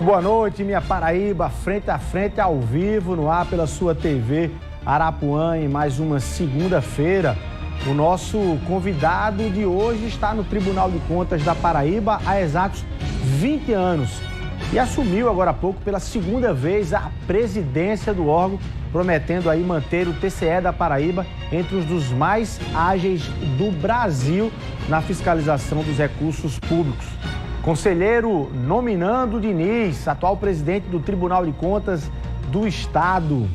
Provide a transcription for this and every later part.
Boa noite, minha Paraíba, frente a frente, ao vivo, no ar pela sua TV Arapuã, em mais uma segunda-feira. O nosso convidado de hoje está no Tribunal de Contas da Paraíba há exatos 20 anos e assumiu agora há pouco pela segunda vez a presidência do órgão, prometendo aí manter o TCE da Paraíba entre os dos mais ágeis do Brasil na fiscalização dos recursos públicos. Conselheiro Nominando Diniz, atual presidente do Tribunal de Contas do Estado.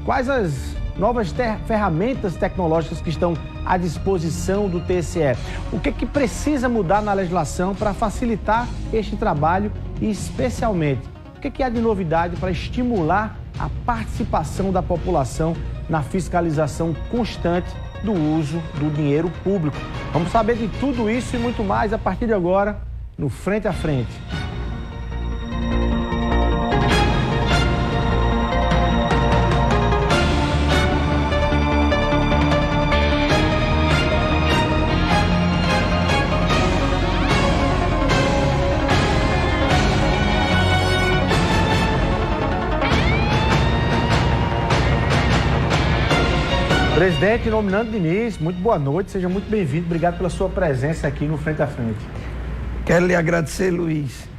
Quais as novas ferramentas tecnológicas que estão à disposição do TCE? O que precisa mudar na legislação para facilitar este trabalho e, especialmente, o que há de novidade para estimular a participação da população na fiscalização constante do uso do dinheiro público? Vamos saber de tudo isso e muito mais a partir de agora no Frente a Frente. Presidente Nominando Diniz, muito boa noite, seja muito bem-vindo, obrigado pela sua presença aqui no Frente a Frente. Quero lhe agradecer, Luiz,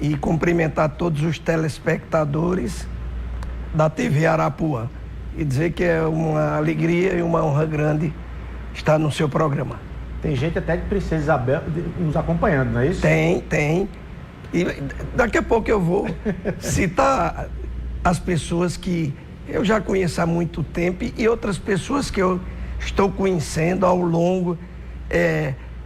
e cumprimentar todos os telespectadores da TV Arapuã e dizer que é uma alegria e uma honra grande estar no seu programa. Tem gente até de Princesa Isabel nos acompanhando, não é isso? Tem. E daqui a pouco eu vou citar as pessoas que eu já conheço há muito tempo e outras pessoas que eu estou conhecendo ao longo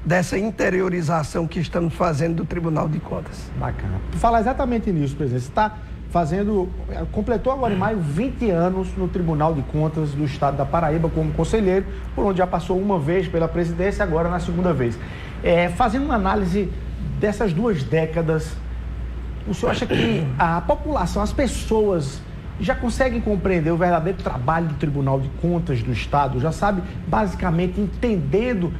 dessa interiorização que estamos fazendo do Tribunal de Contas. Bacana. Por falar exatamente nisso, presidente, você está completou agora em maio 20 anos no Tribunal de Contas do Estado da Paraíba como conselheiro, por onde já passou uma vez pela presidência, agora na segunda vez. Fazendo uma análise dessas 2 décadas, o senhor acha que a população, as pessoas já conseguem compreender o verdadeiro trabalho do Tribunal de Contas do Estado? Já sabe, basicamente, entendendo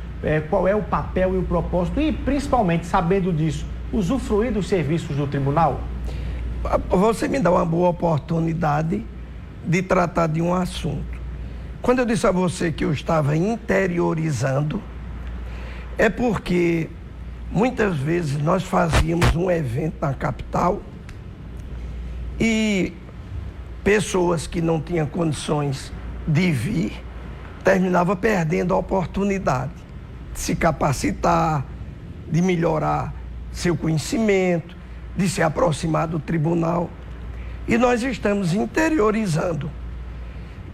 qual é o papel e o propósito e, principalmente, sabendo disso, usufruir dos serviços do Tribunal? Você me dá uma boa oportunidade de tratar de um assunto. Quando eu disse a você que eu estava interiorizando, é porque muitas vezes nós fazíamos um evento na capital e pessoas que não tinham condições de vir terminavam perdendo a oportunidade de se capacitar, de melhorar seu conhecimento, de se aproximar do tribunal. E nós estamos interiorizando.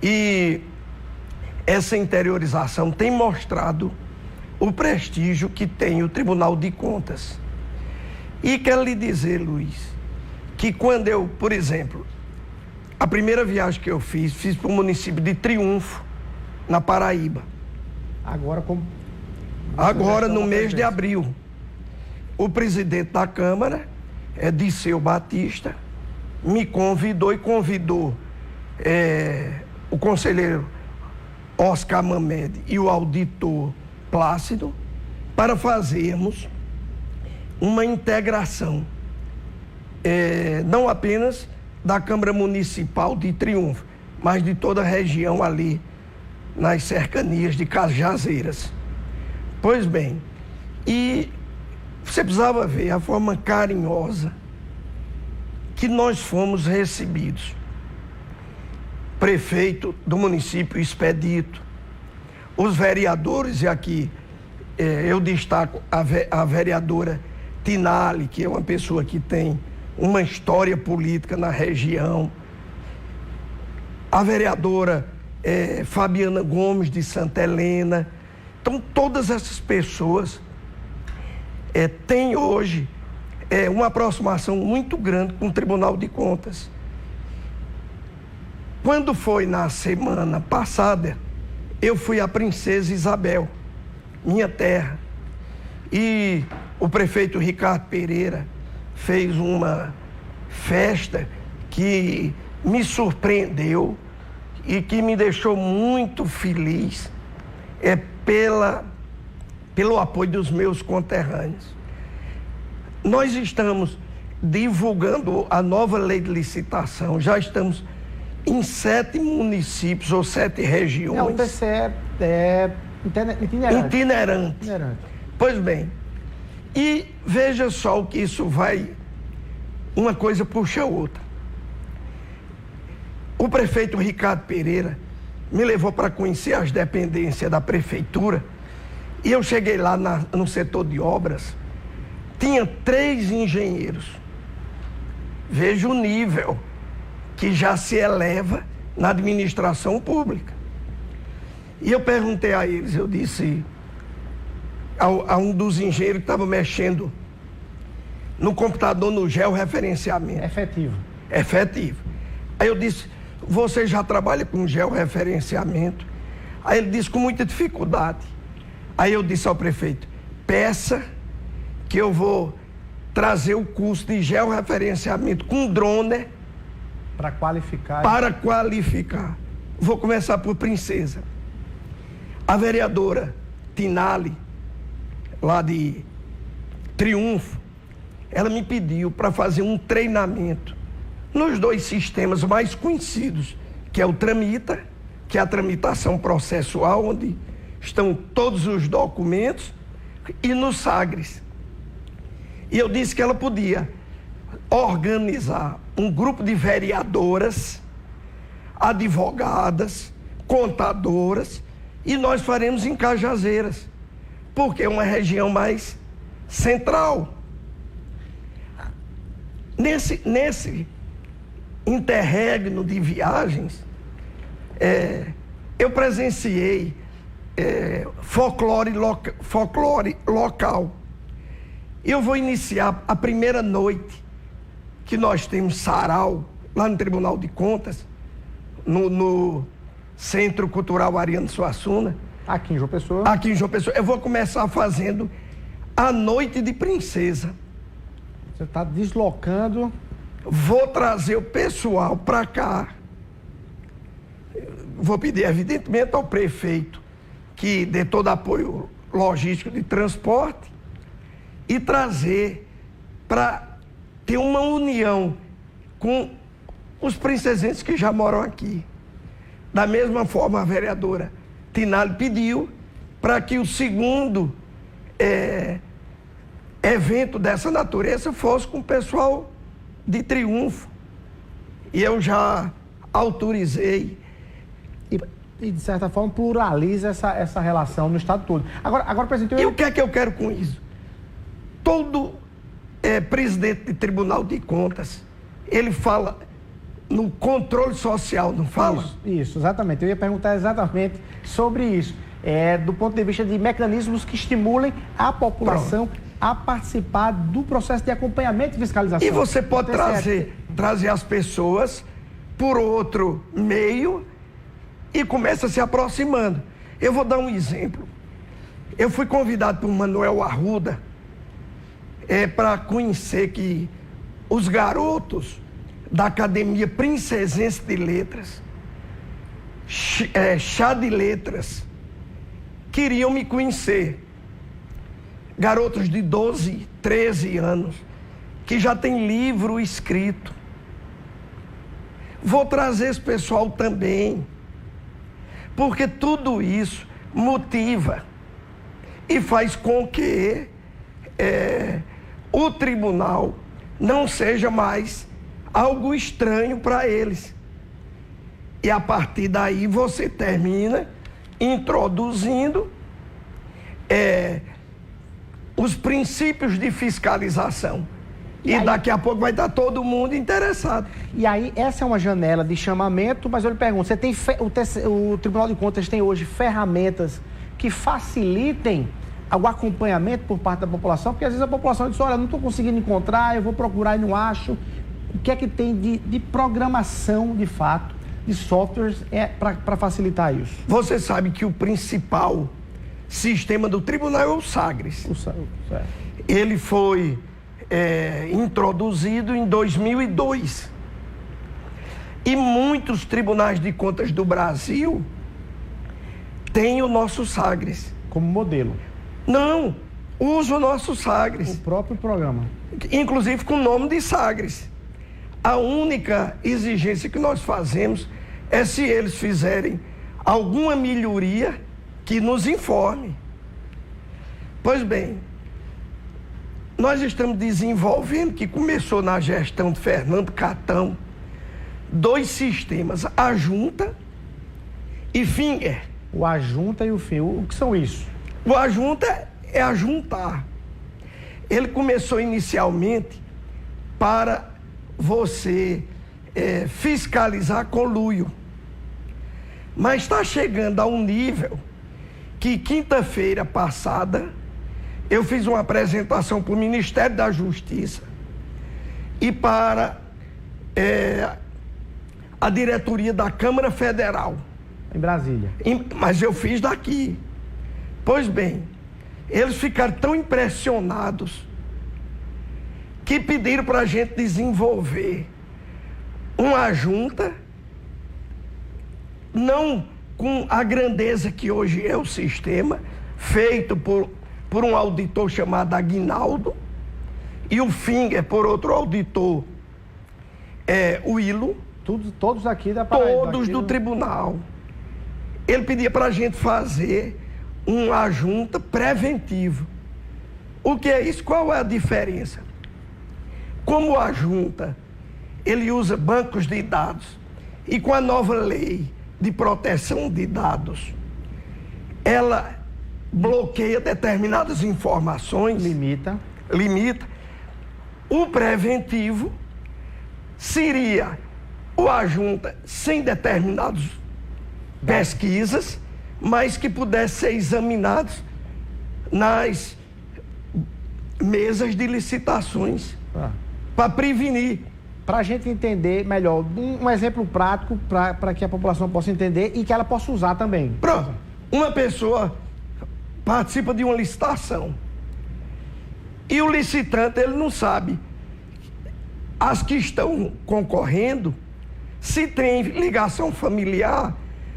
E essa interiorização tem mostrado o prestígio que tem o Tribunal de Contas. E quero lhe dizer, Luiz, que quando eu, por exemplo, a primeira viagem que eu fiz para o município de Triunfo, na Paraíba. Agora no mês de abril. O presidente da Câmara, Disseu Batista, me convidou e convidou o conselheiro Oscar Mamed e o auditor Plácido para fazermos uma integração, não apenas da Câmara Municipal de Triunfo, mas de toda a região ali, nas cercanias de Cajazeiras. Pois bem, e você precisava ver a forma carinhosa que nós fomos recebidos. Prefeito do município Expedito, os vereadores, e aqui eu destaco a vereadora Tinali, que é uma pessoa que tem uma história política na região, a vereadora Fabiana Gomes de Santa Helena. Então, todas essas pessoas têm hoje uma aproximação muito grande com o Tribunal de Contas. Quando foi na semana passada, eu fui à Princesa Isabel, minha terra, e o prefeito Ricardo Pereira fez uma festa que me surpreendeu e que me deixou muito feliz pelo apoio dos meus conterrâneos. Nós estamos divulgando a nova lei de licitação. Já estamos em 7 municípios ou 7 regiões. O TCE é itinerante. Pois bem, e veja só o que isso vai, uma coisa puxa a outra. O prefeito Ricardo Pereira me levou para conhecer as dependências da prefeitura e eu cheguei lá no setor de obras, tinha 3 engenheiros. Veja o nível que já se eleva na administração pública. E eu perguntei a eles, eu disse a um dos engenheiros que estava mexendo no computador, no georreferenciamento. Efetivo. Aí eu disse, você já trabalha com georreferenciamento? Aí ele disse, com muita dificuldade. Aí eu disse ao prefeito, peça que eu vou trazer o curso de georreferenciamento com drone para qualificar. Vou começar por Princesa. A vereadora Tinali, lá de Triunfo, ela me pediu para fazer um treinamento nos 2 sistemas mais conhecidos, que é o Tramita, que é a tramitação processual, onde estão todos os documentos, e no Sagres. E eu disse que ela podia organizar um grupo de vereadoras, advogadas, contadoras, e nós faremos em Cajazeiras, porque é uma região mais central. Nesse interregno de viagens, eu presenciei folclore local. Eu vou iniciar a primeira noite que nós temos sarau lá no Tribunal de Contas, no Centro Cultural Ariano Suassuna. Aqui em João Pessoa. Eu vou começar fazendo a Noite de Princesa. Você está deslocando. Vou trazer o pessoal para cá. Vou pedir, evidentemente, ao prefeito que dê todo apoio logístico de transporte e trazer para ter uma união com os princesenses que já moram aqui. Da mesma forma, a vereadora Tinali pediu para que o segundo evento dessa natureza fosse com o pessoal de Triunfo. E eu já autorizei. E de certa forma, pluraliza essa relação no estado todo. Agora, presidente... E o que é que eu quero com isso? Todo presidente de Tribunal de Contas, ele fala no controle social, não fala? Isso, exatamente. Eu ia perguntar exatamente sobre isso. Do ponto de vista de mecanismos que estimulem a população a participar do processo de acompanhamento e fiscalização. E você pode trazer as pessoas por outro meio e começa se aproximando. Eu vou dar um exemplo. Eu fui convidado por Manuel Arruda para conhecer que os garotos da Academia Princesense de Letras, Chá de Letras, queriam me conhecer. Garotos de 12, 13 anos, que já tem livro escrito. Vou trazer esse pessoal também, porque tudo isso motiva e faz com que o tribunal não seja mais algo estranho para eles. E a partir daí você termina introduzindo os princípios de fiscalização. E daqui a pouco vai estar todo mundo interessado. E aí, essa é uma janela de chamamento, mas eu lhe pergunto, você tem o Tribunal de Contas tem hoje ferramentas que facilitem o acompanhamento por parte da população? Porque às vezes a população diz, olha, não estou conseguindo encontrar, eu vou procurar e não acho. O que é que tem de programação, de fato, de softwares para facilitar isso? Você sabe que o principal sistema do tribunal é o Sagres. Ele foi introduzido em 2002. E muitos tribunais de contas do Brasil têm o nosso Sagres. Como modelo? Não, usa o nosso Sagres. O próprio programa. inclusive com o nome de Sagres. A única exigência que nós fazemos é se eles fizerem alguma melhoria que nos informe. Pois bem, nós estamos desenvolvendo, que começou na gestão de Fernando Catão, 2 sistemas, Ajunta e Finger. O Ajunta e o Finger, o que são isso? O Ajunta é ajuntar. Ele começou inicialmente para você fiscalizar conluio. Mas está chegando a um nível que quinta-feira passada eu fiz uma apresentação para o Ministério da Justiça e para a diretoria da Câmara Federal. Em Brasília. Mas eu fiz daqui. Pois bem, eles ficaram tão impressionados que pediram para a gente desenvolver uma junta, não com a grandeza que hoje é o sistema, feito por um auditor chamado Aguinaldo, e o Finger por outro auditor, o Ilo. Todos aqui da Paraíba. Todos do tribunal. Ele pedia para a gente fazer uma junta preventiva. O que é isso? Qual é a diferença? Como a junta, ele usa bancos de dados, e com a nova lei de proteção de dados, ela bloqueia determinadas informações. Limita. O preventivo seria o ajunta sem determinadas pesquisas, mas que pudesse ser examinados nas mesas de licitações, para prevenir. Para a gente entender melhor, um exemplo prático para que a população possa entender e que ela possa usar também. Pronto. Uma pessoa participa de uma licitação e o licitante, ele não sabe as que estão concorrendo se tem ligação familiar,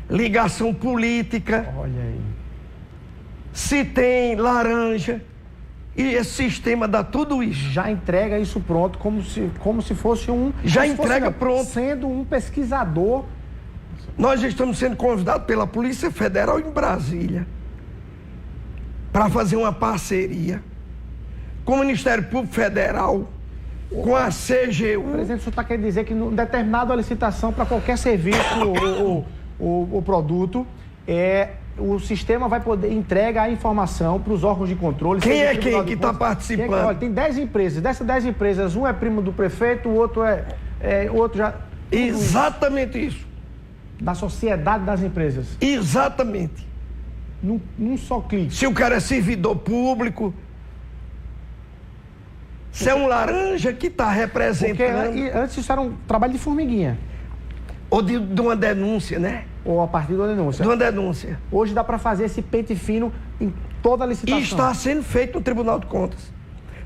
ligação política. Olha aí. Se tem laranja. E esse sistema dá tudo isso. Já entrega isso pronto, como se fosse um... Já entrega pronto. Sendo um pesquisador. Nós estamos sendo convidados pela Polícia Federal em Brasília para fazer uma parceria com o Ministério Público Federal, com a CGU. Presidente, o senhor está querendo dizer que em determinada licitação para qualquer serviço ou produto, o sistema vai poder entregar a informação para os órgãos de controle. Quem é quem que está participando? Olha, tem 10 empresas. Dessas 10 empresas, um é primo do prefeito, o outro o outro já... Exatamente isso. Da sociedade das empresas. Exatamente. Num só clique. Se o cara é servidor público, se é um laranja que está representando... Porque antes isso era um trabalho de formiguinha. Ou de uma denúncia, né? Ou a partir de uma denúncia. De uma denúncia. Hoje dá para fazer esse pente fino em toda a licitação. E está sendo feito no Tribunal de Contas.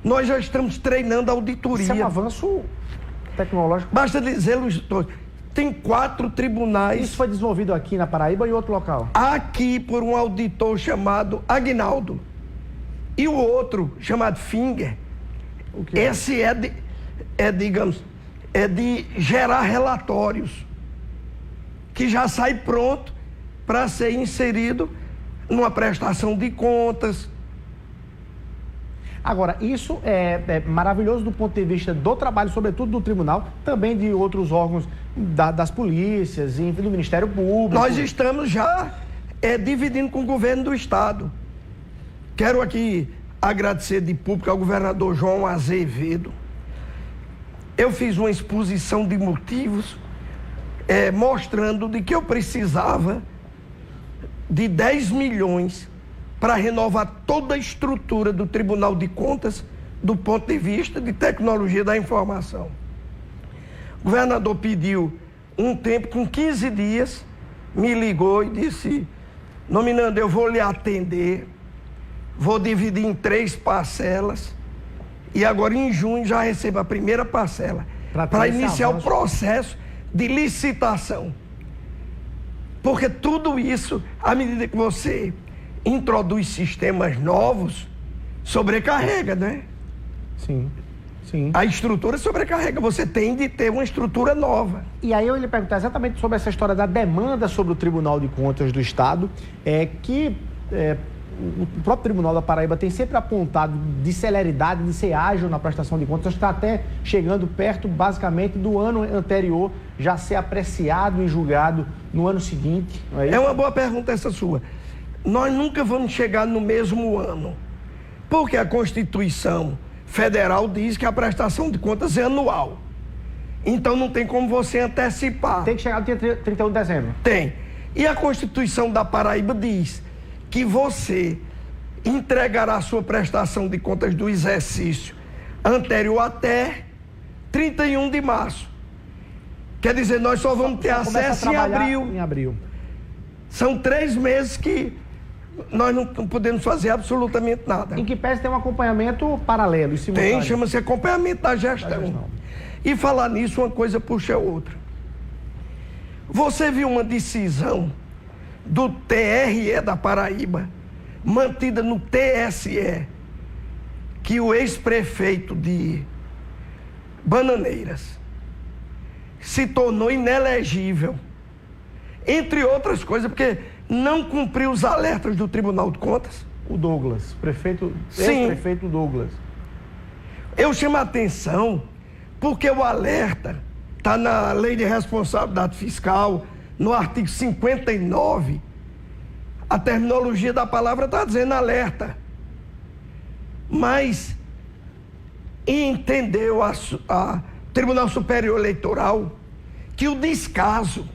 Nós já estamos treinando a auditoria. Isso é um avanço tecnológico. Basta dizer, tem 4 tribunais. Isso foi desenvolvido aqui na Paraíba e em outro local? Aqui por um auditor chamado Aguinaldo. E o outro, chamado Finger. O que é? Esse é de gerar relatórios, que já sai pronto para ser inserido numa prestação de contas. Agora, isso é maravilhoso do ponto de vista do trabalho, sobretudo do tribunal, também de outros órgãos das polícias, enfim, do Ministério Público. Nós estamos já dividindo com o governo do estado. Quero aqui agradecer de público ao governador João Azevedo. Eu fiz uma exposição de motivos mostrando de que eu precisava de 10 milhões para renovar toda a estrutura do Tribunal de Contas do ponto de vista de tecnologia da informação. O governador pediu um tempo, com 15 dias, me ligou e disse: nominando, eu vou lhe atender, vou dividir em 3 parcelas e agora em junho já recebo a primeira parcela para iniciar o processo de licitação. Porque tudo isso, à medida que você introduz sistemas novos, sobrecarrega, né? Sim. Sim. A estrutura sobrecarrega, você tem de ter uma estrutura nova. E aí eu ia perguntar exatamente sobre essa história da demanda sobre o Tribunal de Contas do Estado, o próprio Tribunal da Paraíba tem sempre apontado de celeridade, de ser ágil na prestação de contas, está até chegando perto, basicamente, do ano anterior já ser apreciado e julgado no ano seguinte. Não é isso? É uma boa pergunta essa sua. Nós nunca vamos chegar no mesmo ano, porque a Constituição Federal diz que a prestação de contas é anual. Então não tem como você antecipar. Tem que chegar no dia 31 de dezembro. Tem. E a Constituição da Paraíba diz que você entregará a sua prestação de contas do exercício anterior até 31 de março. Quer dizer, nós só vamos ter acesso em abril. São 3 meses que nós não podemos fazer absolutamente nada. Em que pese tem um acompanhamento paralelo e simultâneo. Tem, chama-se acompanhamento da gestão. E falar nisso, uma coisa puxa a outra. Você viu uma decisão do TRE da Paraíba, mantida no TSE, que o ex-prefeito de Bananeiras se tornou inelegível, entre outras coisas, porque não cumpriu os alertas do Tribunal de Contas? O Douglas, ex-prefeito Douglas. Eu chamo a atenção porque o alerta está na Lei de Responsabilidade Fiscal, no artigo 59, a terminologia da palavra está dizendo alerta. Mas entendeu a Tribunal Superior Eleitoral que o descaso...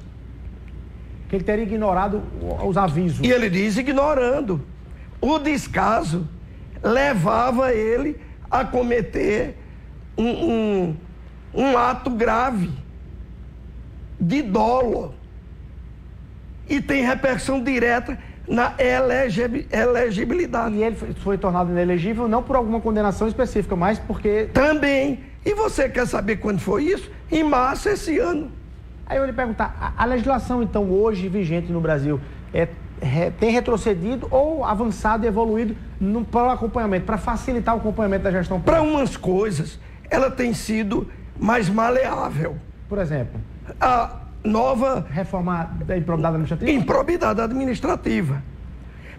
Que ele teria ignorado os avisos. E ele diz ignorando. O descaso levava ele a cometer um ato grave de dolo. E tem repercussão direta na elegibilidade. E ele foi tornado inelegível não por alguma condenação específica, mas porque... Também. E você quer saber quando foi isso? Em março esse ano. Aí eu ia lhe perguntar, a legislação então hoje vigente no Brasil tem retrocedido ou avançado e evoluído para o acompanhamento, para facilitar o acompanhamento da gestão pública? Para umas coisas, ela tem sido mais maleável. Por exemplo? A nova... Reforma da improbidade administrativa? Improbidade administrativa.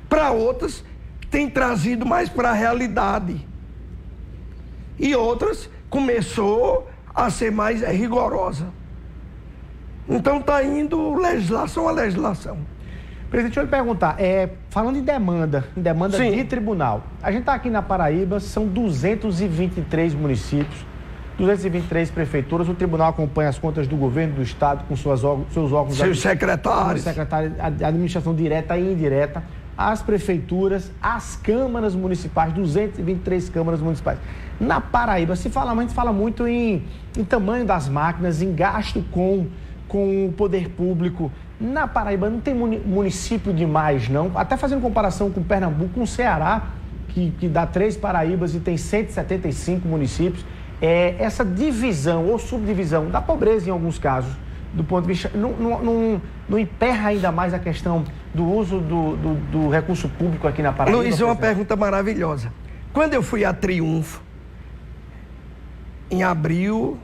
Para outras, tem trazido mais para a realidade. E outras, começou a ser mais rigorosa. Então está indo legislação a legislação. Presidente, deixa eu lhe perguntar, falando em demanda Sim. de tribunal, a gente está aqui na Paraíba, são 223 municípios, 223 prefeituras, o tribunal acompanha as contas do governo do estado com seus órgãos... Seus secretários. A administração direta e indireta, as prefeituras, as câmaras municipais, 223 câmaras municipais. Na Paraíba, a gente fala muito em tamanho das máquinas, em gasto com o poder público. Na Paraíba não tem município demais, não. Até fazendo comparação com Pernambuco, com o Ceará, que dá 3 Paraíbas e tem 175 municípios. Essa divisão ou subdivisão da pobreza, em alguns casos, do ponto de vista... Não emperra ainda mais a questão do uso do recurso público aqui na Paraíba? Luiz, é uma pergunta maravilhosa. Quando eu fui a Triunfo, em abril...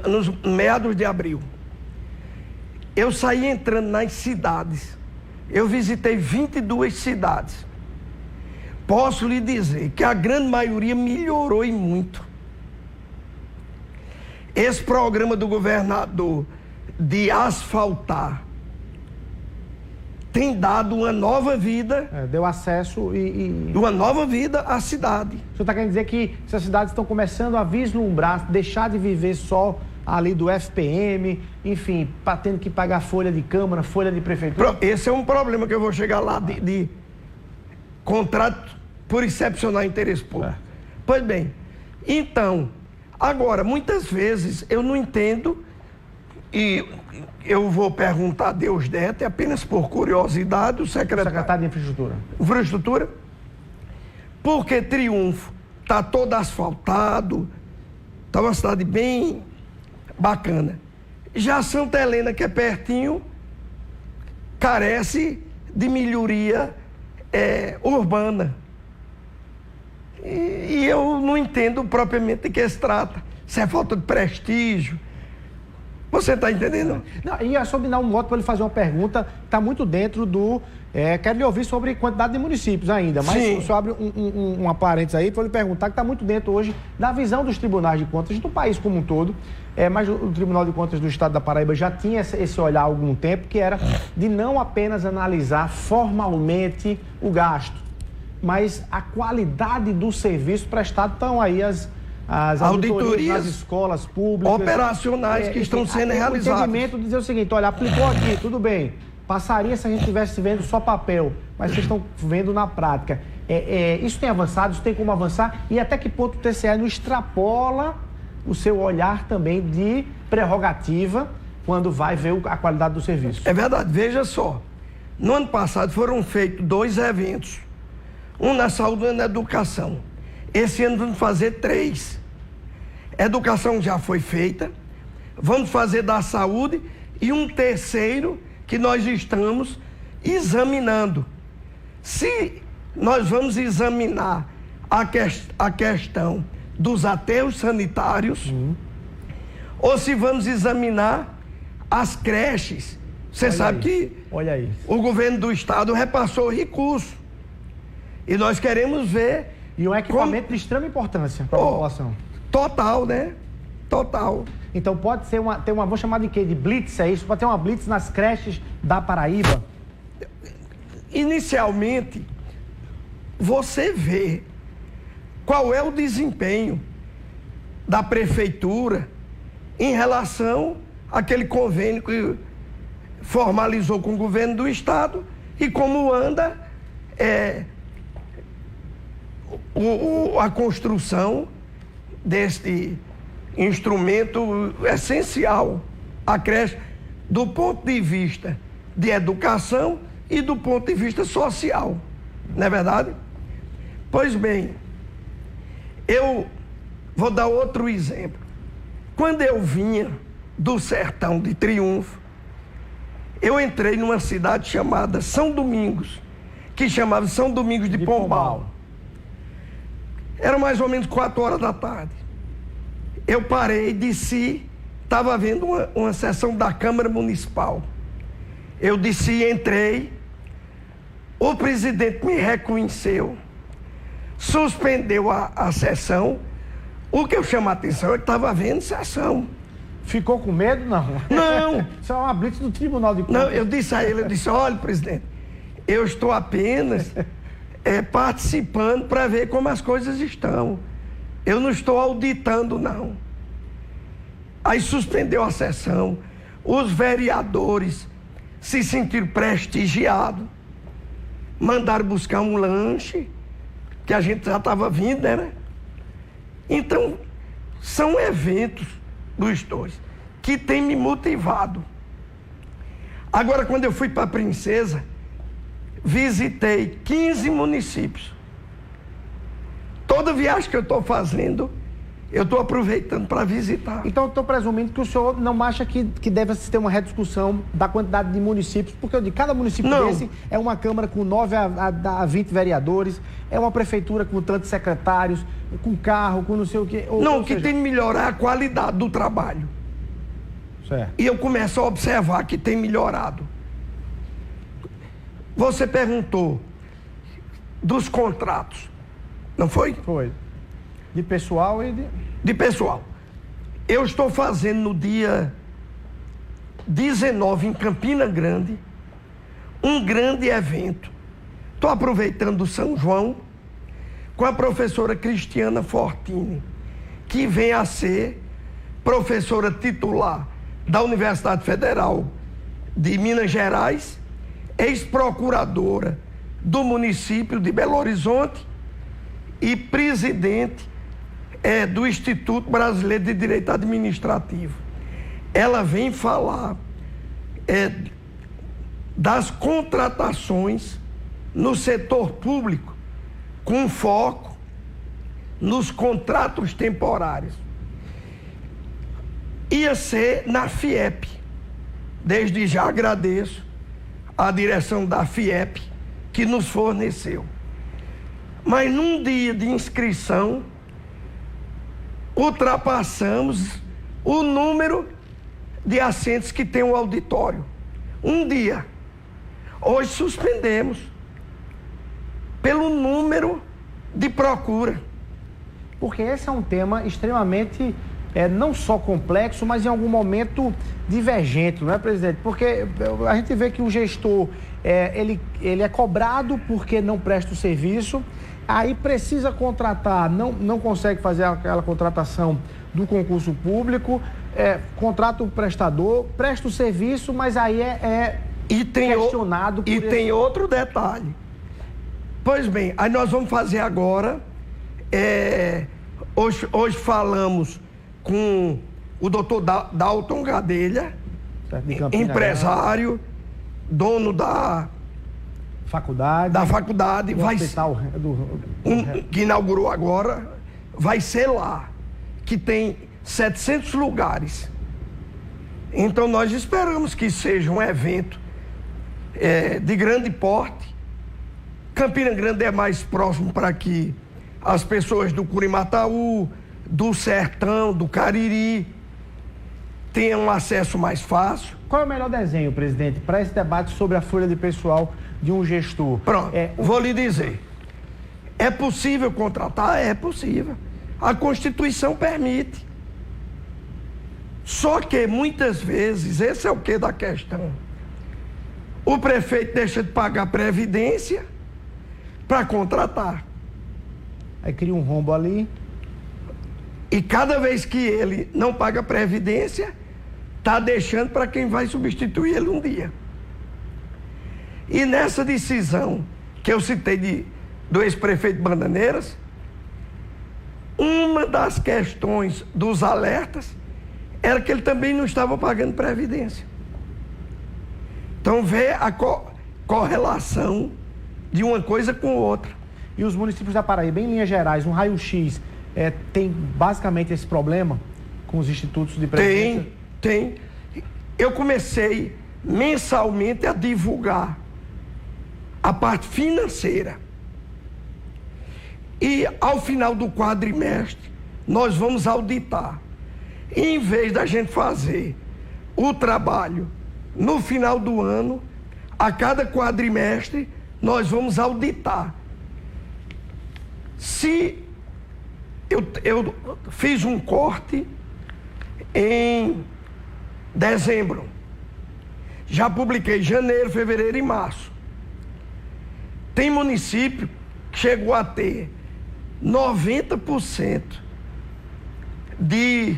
nos meados de abril, eu saí entrando nas cidades. Eu visitei 22 cidades. Posso lhe dizer que a grande maioria melhorou e muito. Esse programa do governador de asfaltar tem dado uma nova vida. Deu acesso uma nova vida à cidade. O senhor está querendo dizer que essas cidades estão começando a vislumbrar, deixar de viver só ali do FPM, enfim, tendo que pagar folha de Câmara, folha de Prefeitura? Esse é um problema que eu vou chegar lá de contrato por excepcional interesse público. Pois bem, então, agora, muitas vezes eu não entendo, e eu vou perguntar a Deus Neto, apenas por curiosidade, o secretário de Infraestrutura. Infraestrutura, porque Triunfo está todo asfaltado, está uma cidade bem bacana. Já Santa Helena, que é pertinho, carece de melhoria urbana. E eu não entendo propriamente de que se trata. Se é falta de prestígio. Você está entendendo? Não, e é sobre dar um modo para ele fazer uma pergunta, está muito dentro do... quero lhe ouvir sobre quantidade de municípios ainda, mas Sim. só abre uma parênteses aí para lhe perguntar, que está muito dentro hoje da visão dos tribunais de contas do país como um todo, mas o Tribunal de Contas do Estado da Paraíba já tinha esse olhar há algum tempo, que era de não apenas analisar formalmente o gasto, mas a qualidade do serviço prestado. Estão aí as auditorias nas escolas públicas, operacionais que estão sendo realizadas. O entendimento dizer o seguinte: olha, aplicou aqui, tudo bem, passaria se a gente estivesse vendo só papel, mas vocês estão vendo na prática. Isso tem avançado, isso tem como avançar, e até que ponto o TCE não extrapola o seu olhar também de prerrogativa quando vai ver a qualidade do serviço? É verdade, veja só, no ano passado foram feitos 2 eventos, um na saúde e um na educação. Esse ano vamos fazer 3. Educação já foi feita, vamos fazer da saúde e um terceiro que nós estamos examinando. Se nós vamos examinar a questão dos aterros sanitários, ou se vamos examinar as creches. Você sabe que o governo do estado repassou recurso. E nós queremos ver... E um equipamento de extrema importância para a população. Total, né? Total. Então pode ser vou chamar de quê? De blitz, é isso? Pode ter uma blitz nas creches da Paraíba? Inicialmente, você vê qual é o desempenho da prefeitura em relação àquele convênio que formalizou com o governo do estado e como anda a construção deste instrumento essencial, a creche, do ponto de vista de educação e do ponto de vista social, não é verdade? Pois bem, eu vou dar outro exemplo. Quando eu vinha do sertão de Triunfo, eu entrei numa cidade chamada São Domingos, que chamava São Domingos de Pombal. Era mais ou menos 4 horas da tarde. Eu parei, desci, estava havendo uma sessão da Câmara Municipal. Eu desci, entrei, o presidente me reconheceu, suspendeu a sessão. O que eu chamo a atenção é que estava havendo sessão. Ficou com medo? Não. Não. Isso é uma blitz do Tribunal de Contas. Não, eu disse a ele, olha, presidente, eu estou apenas participando para ver como as coisas estão. Eu não estou auditando, não. Aí suspendeu a sessão. Os vereadores se sentiram prestigiados. Mandaram buscar um lanche, que a gente já estava vindo, né? Então, são eventos dos dois que têm me motivado. Agora, quando eu fui para a Princesa, visitei 15 municípios. Toda viagem que eu estou fazendo, eu estou aproveitando para visitar. Então, eu estou presumindo que o senhor não acha que deve ter uma rediscussão da quantidade de municípios, porque de cada município desse é uma Câmara com 9 a 20 vereadores, é uma prefeitura com tantos secretários, com carro, com não sei o quê. Ou seja, tem que melhorar a qualidade do trabalho. Certo. E eu começo a observar que tem melhorado. Você perguntou dos contratos, não foi? Foi. De pessoal e de pessoal. Eu estou fazendo no dia 19 em Campina Grande um grande evento. Estou aproveitando o São João com a professora Cristiana Fortini, que vem a ser professora titular da Universidade Federal de Minas Gerais, ex-procuradora do município de Belo Horizonte e presidente do Instituto Brasileiro de Direito Administrativo. Ela vem falar das contratações no setor público, com foco nos contratos temporários. Ia ser na FIEP. Desde já agradeço a direção da FIEP que nos forneceu. Mas num dia de inscrição, ultrapassamos o número de assentos que tem o auditório. Um dia. Hoje suspendemos pelo número de procura. Porque esse é um tema extremamente, não só complexo, mas em algum momento divergente, não é, presidente? Porque a gente vê que o gestor, ele é cobrado porque não presta o serviço, aí precisa contratar, não consegue fazer aquela contratação do concurso público, contrata o prestador, presta o serviço, mas aí questionado por E tem outro detalhe. Pois bem, aí nós vamos fazer agora, hoje falamos com o doutor Dalton Gadelha, empresário, dono da faculdade, que inaugurou agora, vai ser lá, que tem 700 lugares. Então nós esperamos que seja um evento de grande porte. Campina Grande é mais próximo para que as pessoas do Curimataú, do Sertão, do Cariri tenham acesso mais fácil. Qual é o melhor desenho, presidente, para esse debate sobre a folha de pessoal de um gestor? Pronto, vou lhe dizer. É possível contratar? É possível. A Constituição permite. Só que muitas vezes, esse é o que da questão, o prefeito deixa de pagar previdência para contratar. Aí cria um rombo ali. E cada vez que ele não paga previdência, está deixando para quem vai substituir ele um dia. E nessa decisão que eu citei do ex-prefeito Bananeiras, uma das questões dos alertas era que ele também não estava pagando previdência. Então vê a correlação de uma coisa com outra. E os municípios da Paraíba, em linhas gerais, um raio-x, tem basicamente esse problema com os institutos de previdência? Tem. Eu comecei mensalmente a divulgar a parte financeira. E ao final do quadrimestre, nós vamos auditar. E, em vez da gente fazer o trabalho no final do ano, a cada quadrimestre, nós vamos auditar. Se eu fiz um corte em dezembro, já publiquei janeiro, fevereiro e março. Tem município que chegou a ter 90% de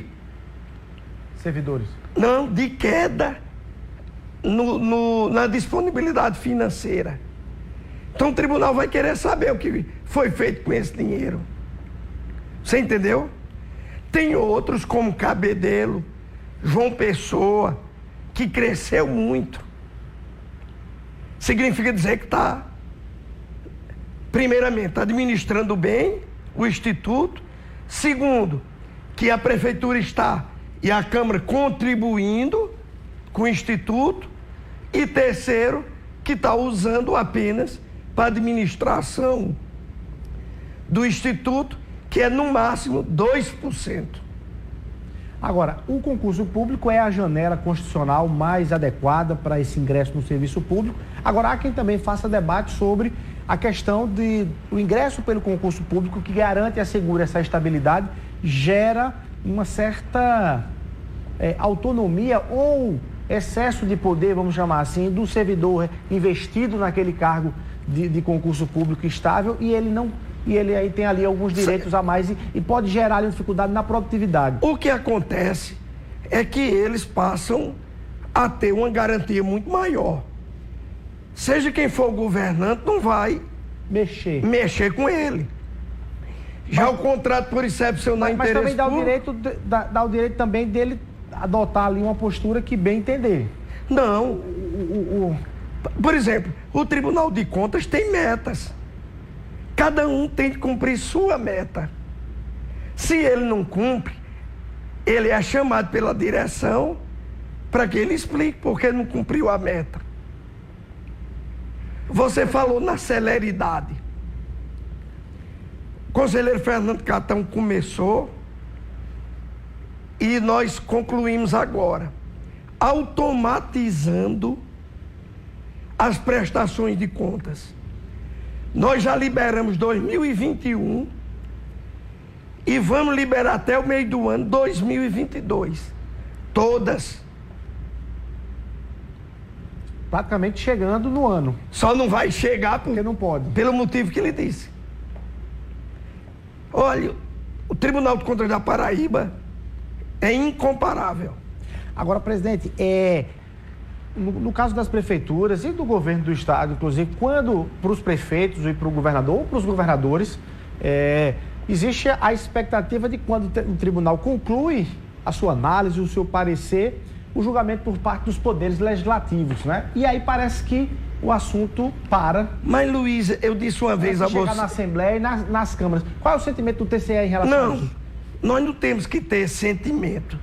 servidores. Não, de queda na disponibilidade financeira. Então o tribunal vai querer saber o que foi feito com esse dinheiro. Você entendeu? Tem outros como Cabedelo, João Pessoa, que cresceu muito. Significa dizer que está, primeiramente, administrando bem o Instituto. Segundo, que a Prefeitura está e a Câmara contribuindo com o Instituto. E terceiro, que está usando apenas para a administração do Instituto, que é no máximo 2%. Agora, o concurso público é a janela constitucional mais adequada para esse ingresso no serviço público. Agora, há quem também faça debate sobre a questão do ingresso pelo concurso público, que garante e assegura essa estabilidade, gera uma certa autonomia ou excesso de poder, vamos chamar assim, do servidor investido naquele cargo de concurso público estável, e ele aí tem ali alguns direitos a mais e pode gerar ali dificuldade na produtividade. O que acontece é que eles passam a ter uma garantia muito maior. Seja quem for o governante, não vai mexer com ele. Já o contrato por excepcional interesse público... Mas também dá o direito também dele adotar ali uma postura que bem entender. Não. Por exemplo, o Tribunal de Contas tem metas. Cada um tem que cumprir sua meta. Se ele não cumpre, ele é chamado pela direção para que ele explique por que não cumpriu a meta. Você falou na celeridade. conselheiro Fernando Catão começou e nós concluímos agora, automatizando as prestações de contas. Nós já liberamos 2021 e vamos liberar até o meio do ano 2022. Todas. Praticamente chegando no ano. Só não vai chegar porque não pode. Pelo motivo que ele disse. Olha, o Tribunal de Contas da Paraíba é incomparável. Agora, presidente, no caso das prefeituras e do governo do estado, inclusive, quando para os prefeitos e para o governador ou para os governadores, existe a expectativa de quando o tribunal conclui a sua análise, o seu parecer, o julgamento por parte dos poderes legislativos, né? E aí parece que o assunto para. Mas, Luísa, eu disse uma vez a você... chegar na Assembleia e nas câmaras. Qual é o sentimento do TCE em relação a isso? Não, nós não temos que ter sentimento.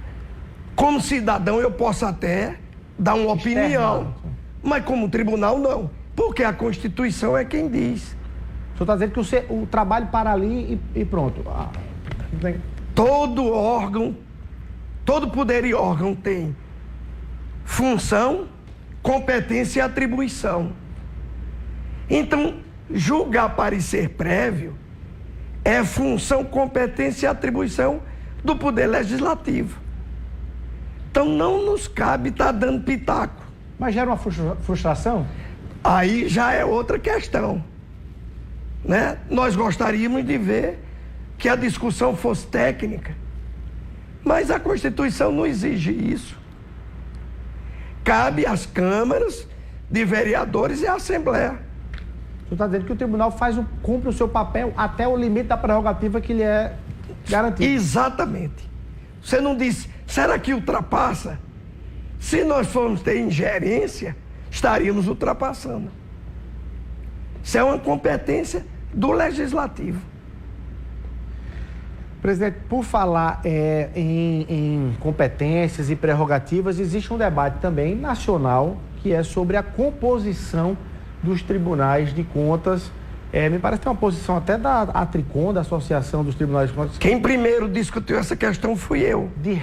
Como cidadão, eu posso até dar uma opinião. Mas como tribunal, não. Porque a Constituição é quem diz. O senhor está dizendo que o trabalho para ali e pronto. Todo órgão, todo poder e órgão tem função, competência e atribuição. Então, julgar parecer prévio é função, competência e atribuição do Poder Legislativo. Então, não nos cabe estar dando pitaco. Mas gera uma frustração? Aí já é outra questão, né? Nós gostaríamos de ver que a discussão fosse técnica, mas a Constituição não exige isso. Cabe às câmaras de vereadores e à Assembleia. O senhor está dizendo que o tribunal cumpre o seu papel até o limite da prerrogativa que lhe é garantido. Exatamente. Você não disse, será que ultrapassa? Se nós formos ter ingerência, estaríamos ultrapassando. Isso é uma competência do Legislativo. Presidente, por falar em competências e prerrogativas, existe um debate também nacional que é sobre a composição dos tribunais de contas. Me parece que é uma posição até da Atricom, da Associação dos Tribunais de Contas. Quem primeiro discutiu essa questão fui eu. De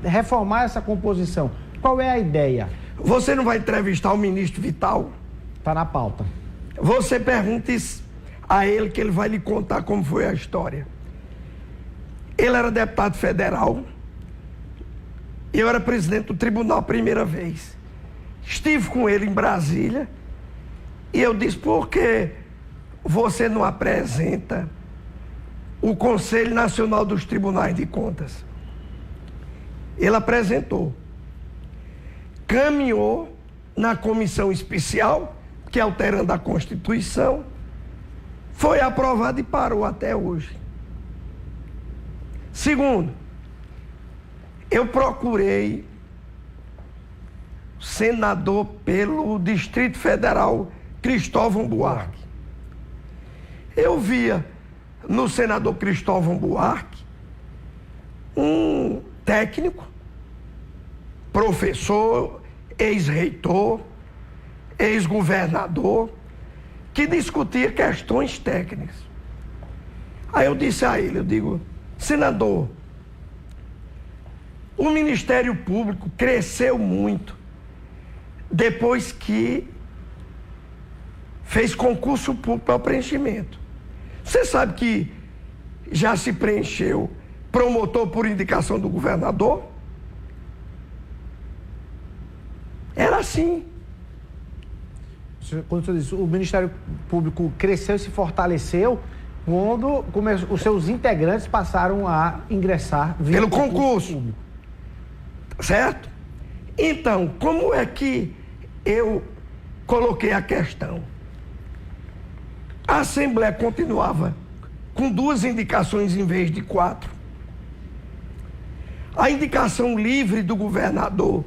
reformar essa composição. Qual é a ideia? Você não vai entrevistar o ministro Vital? Está na pauta. Você pergunta a ele que ele vai lhe contar como foi a história. Ele era deputado federal e eu era presidente do tribunal a primeira vez. Estive com ele em Brasília e eu disse, por que você não apresenta o Conselho Nacional dos Tribunais de Contas? Ele apresentou. Caminhou na comissão especial, que alterando a Constituição, foi aprovado e parou até hoje. Segundo, eu procurei senador pelo Distrito Federal, Cristóvão Buarque. Eu via no senador Cristóvão Buarque um técnico, professor, ex-reitor, ex-governador, que discutia questões técnicas. Aí eu disse a ele, eu digo, senador, o Ministério Público cresceu muito depois que fez concurso público para preenchimento. Você sabe que já se preencheu promotor por indicação do governador? Era assim. Quando você diz, o Ministério Público cresceu e se fortaleceu quando os seus integrantes passaram a ingressar pelo concurso público. Certo? Então, como é que eu coloquei a questão? A Assembleia continuava com 2 indicações em vez de 4. A indicação livre do governador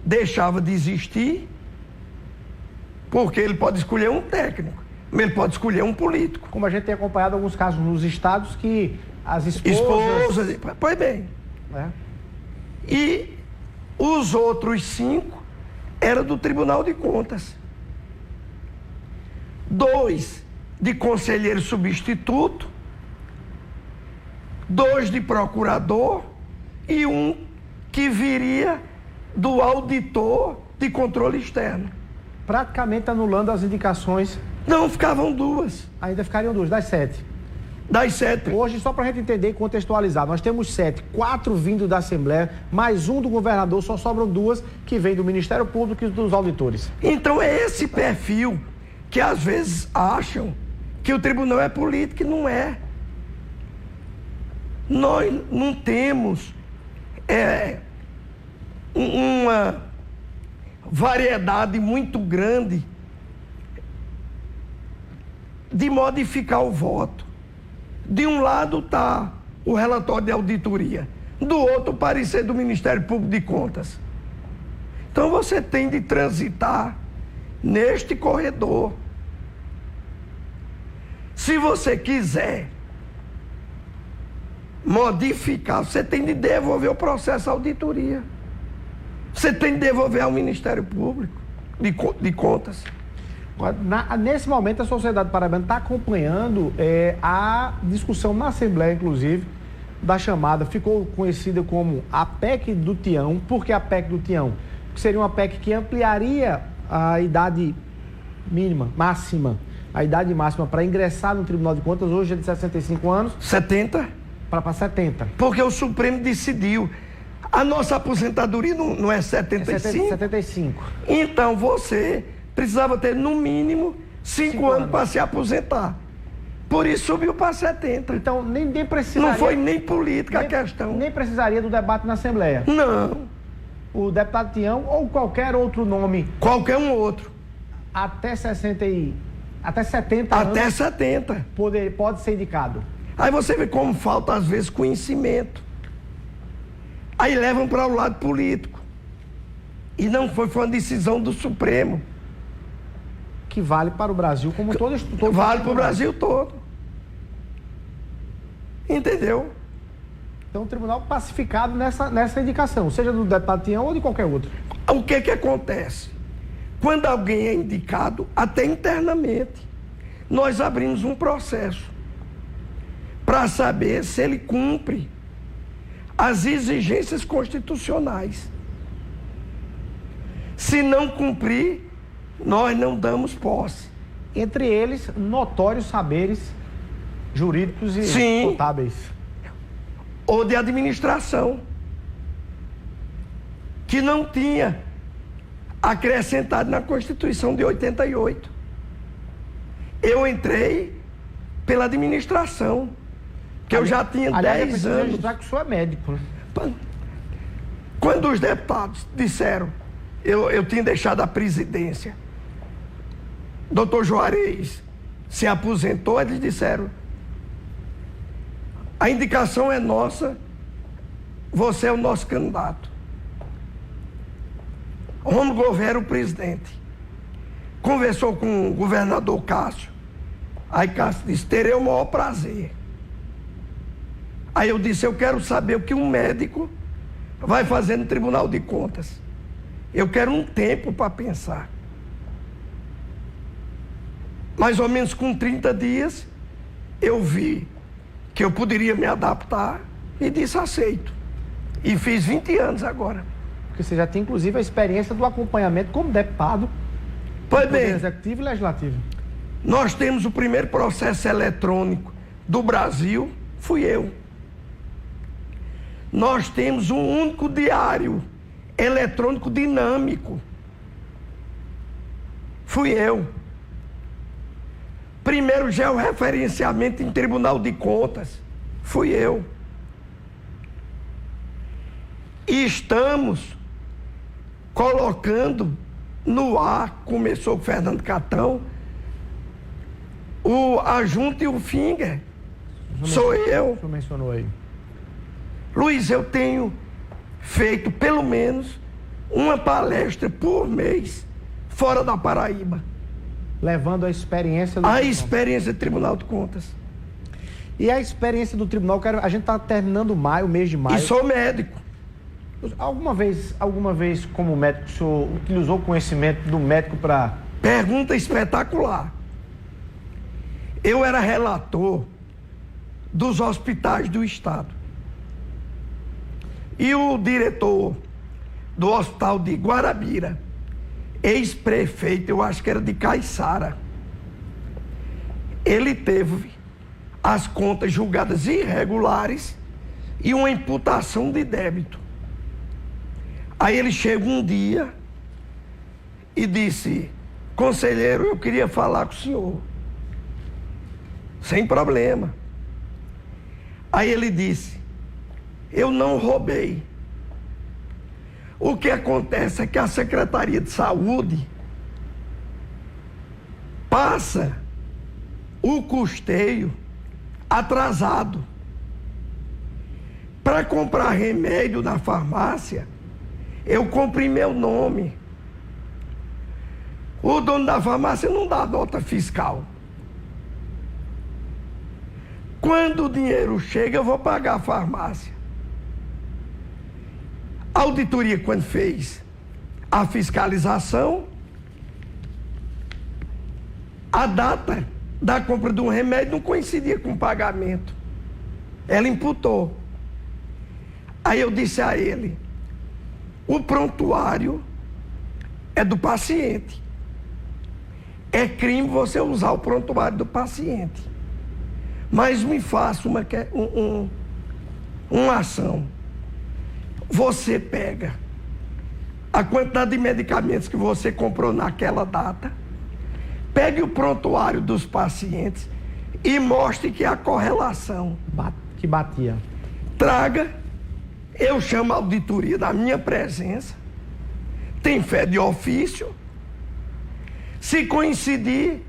deixava de existir, porque ele pode escolher um técnico, mas ele pode escolher um político. Como a gente tem acompanhado alguns casos nos estados que as esposas... Pois bem. E os outros 5 eram do Tribunal de Contas. 2 de conselheiro substituto 2 de procurador e 1 que viria do auditor de controle externo. Praticamente anulando as indicações. Não, ficavam 2. Ainda ficariam 2, das 7. Das 7. Hoje, só para a gente entender e contextualizar, nós temos 7, 4 vindo da Assembleia, mais 1 do governador, só sobram 2 que vêm do Ministério Público e dos auditores. Então é esse perfil que às vezes acham que o tribunal é político e não é. Nós não temos uma variedade muito grande de modificar o voto. De um lado está o relatório de auditoria, do outro o parecer do Ministério Público de Contas. Então você tem de transitar neste corredor. Se você quiser modificar, você tem de devolver o processo à auditoria. Você tem de devolver ao Ministério Público de Contas. Nesse momento, a sociedade paraibana está acompanhando a discussão na Assembleia, inclusive, da chamada, ficou conhecida como a PEC do Tião. Por que a PEC do Tião? Porque seria uma PEC que ampliaria a idade máxima, a idade máxima para ingressar no Tribunal de Contas, hoje é de 65 anos. 70? Para 70. Porque o Supremo decidiu. A nossa aposentadoria não é 75? É 75. Então você precisava ter no mínimo 5 anos para se aposentar. Por isso subiu para 70. Então nem precisaria... Não foi nem política a questão. Nem precisaria do debate na Assembleia. Não. O deputado Tião ou qualquer outro nome. Qualquer um outro. Até 70 anos. Até 70. Pode ser indicado. Aí você vê como falta às vezes conhecimento. Aí levam para o lado político. E não foi uma decisão do Supremo. Que vale para o Brasil como todo. Vale para o Brasil todo. Entendeu? Então o tribunal pacificado nessa indicação, seja do deputado Tião ou de qualquer outro. O que acontece? Quando alguém é indicado, até internamente, nós abrimos um processo para saber se ele cumpre as exigências constitucionais. Se não cumprir, nós não damos posse. Entre eles, notórios saberes jurídicos e contábeis. Ou de administração, que não tinha acrescentado na Constituição de 88. Eu entrei pela administração, que eu já tinha 10 anos. Já que o senhor é médico, né? Quando os deputados disseram, eu tinha deixado a presidência, doutor Juarez se aposentou, eles disseram, a indicação é nossa, você é o nosso candidato. Romulo Gouveia era o presidente. Conversou com o governador Cássio. Aí Cássio disse, terei o maior prazer. Aí eu disse, eu quero saber o que um médico vai fazer no Tribunal de Contas. Eu quero um tempo para pensar. Mais ou menos com 30 dias, eu vi que eu poderia me adaptar e disse aceito. E fiz 20 anos agora. Porque você já tem, inclusive, a experiência do acompanhamento como deputado. Pois bem, Executivo e Legislativo. Nós temos o primeiro processo eletrônico do Brasil, fui eu. Nós temos um único diário eletrônico dinâmico. Fui eu. Primeiro georreferenciamento em Tribunal de Contas. Fui eu. E estamos colocando no ar, começou com o Fernando Catão, a Junta e o Finger. Sou eu. O senhor mencionou aí. Luiz, eu tenho feito pelo menos uma palestra por mês fora da Paraíba. Levando a experiência do A experiência do Tribunal de Contas. E a experiência do tribunal, a gente está terminando o mês de maio. E sou médico. Alguma vez, como médico, o senhor utilizou o conhecimento do médico para... Pergunta espetacular. Eu era relator dos hospitais do estado. E o diretor do hospital de Guarabira, ex-prefeito, eu acho que era de Caiçara, ele teve as contas julgadas irregulares e uma imputação de débito. Aí ele chega um dia e disse: conselheiro, eu queria falar com o senhor. Sem problema. Aí ele disse: eu não roubei. O que acontece é que a Secretaria de Saúde passa o custeio atrasado. Para comprar remédio na farmácia, eu compro em meu nome. O dono da farmácia não dá nota fiscal. Quando o dinheiro chega, eu vou pagar a farmácia. A auditoria, quando fez a fiscalização, a data da compra de um remédio não coincidia com o pagamento. Ela imputou. Aí eu disse a ele: o prontuário é do paciente. É crime você usar o prontuário do paciente. Mas me faça uma ação. Você pega a quantidade de medicamentos que você comprou naquela data, pegue o prontuário dos pacientes e mostre que há correlação. Que batia. Traga, eu chamo a auditoria na minha presença, tem fé de ofício. Se coincidir,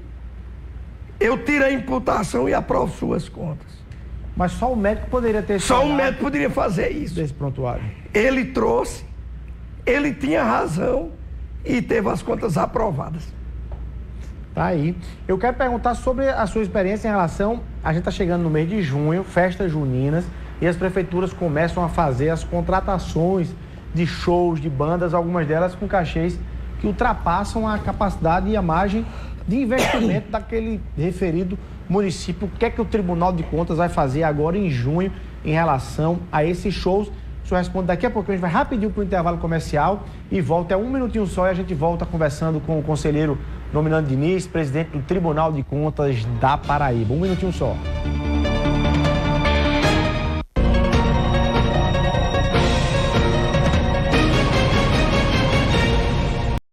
eu tiro a imputação e aprovo suas contas. Mas só o médico poderia ter... Só o médico poderia fazer isso. Desse prontuário. Ele trouxe, ele tinha razão e teve as contas aprovadas. Tá aí. Eu quero perguntar sobre a sua experiência em relação... A gente está chegando no mês de junho, festas juninas, e as prefeituras começam a fazer as contratações de shows, de bandas, algumas delas com cachês que ultrapassam a capacidade e a margem de investimento daquele referido município. O que é que o Tribunal de Contas vai fazer agora em junho em relação a esses shows? O senhor responde daqui a pouco. A gente vai rapidinho para o intervalo comercial e volta. É um minutinho só e a gente volta conversando com o conselheiro Nominando Diniz, presidente do Tribunal de Contas da Paraíba. Um minutinho só.